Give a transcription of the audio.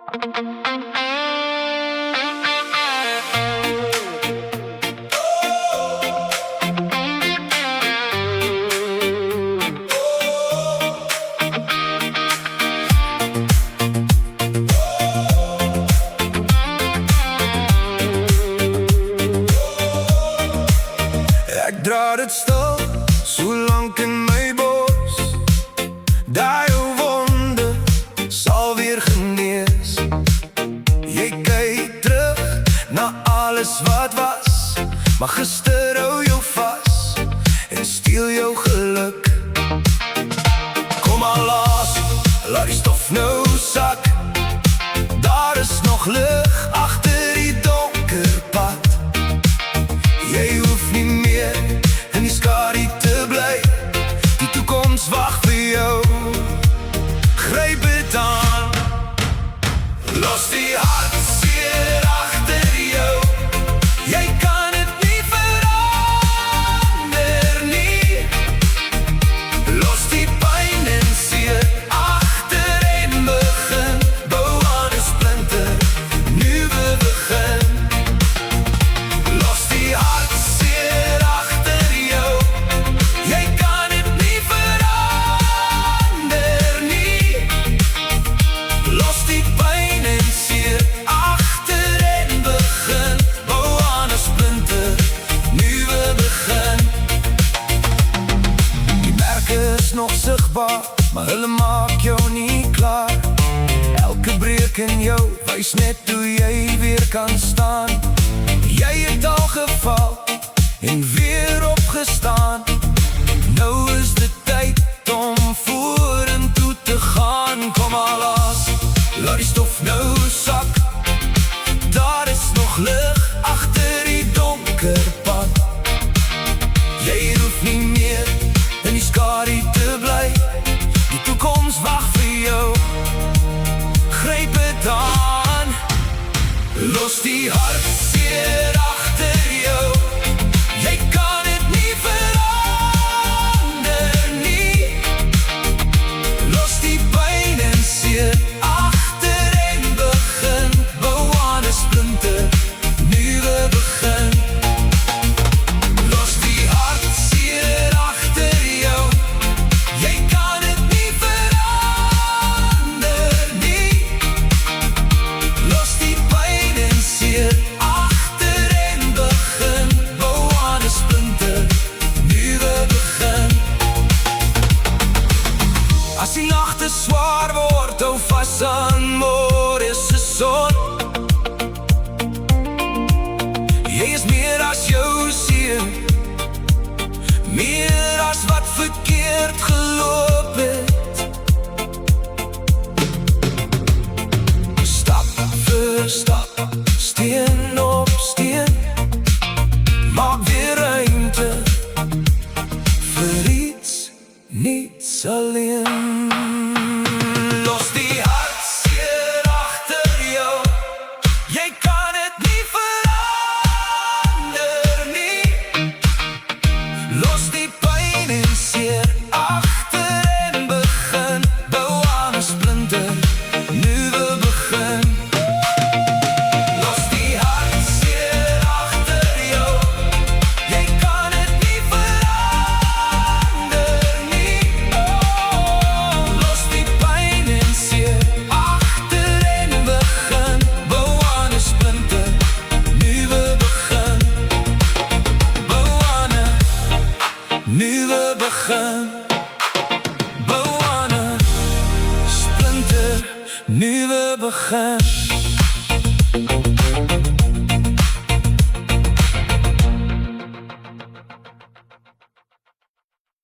Ek dra dit stil, solank in my bos. Daai wonde sal weer genees. Jy kyk terug na alles wat was, maar gister hou jou vas en steel jou geluk. Kom al laat die stof nou sak. Daar is nog lig agter die donker pad. Jy hoef nie meer in die skadu te bly. Die toekoms wag vir jou. Gryp dit aan. Los die hartseer agter jou. Jy kan het nie verander nie. Los die pyn en seer agter en begin. Bou aan 'n splinter nuwe begin. Los die hartseer agter jou. Jy kan het nie verander nie. Los die pyn en seer agter en begin. Bou aan 'n splinter nuwe begin. Die merke is nog sigbaar, maar hulle maak jou nie klaar. Elke breek in jou wys net hoe jy weer kan staan. Jy het al geval en weer opgestaan. Nou is dit tyd om vorentoe te gaan. Kom al laat die stof nou sak. Daar is nog lig agter die donker pad. Jy hoef nie meer in die skadu te bly. Die toekoms wag vir jou. Gryp dit aan. Los die hartseer agter jou. Jy kan het nie verander nie. Los die pyn en seer agter en begin. Bou aan 'n splinter nuwe begin. Los die hartseer agter jou. Jy kan het nie verander nie. Los die pyn en seer agter en begin. Bou aan 'n splinter nuwe begin. As die nagte swaar word, hou vas aan môre se son. Jy is meer as jou seer, meer as wat verkeerd geloop het. Stap vir stap, steen op steen, maak weer ruimte vir iets niets alleen. Los die hartseer agter jou. Jy kan het nie verander nie. Los die pyn en seer agter en begin. Bou aan 'n splinter nuwe begin. Los die hartseer agter jou. Jy kan het nie verander nie. Los die pyn en seer agter en begin. Bou aan 'n splinter nuwe begin. Bou aan 'n nuwe begin. Bou aan 'n splinter nuwe begin.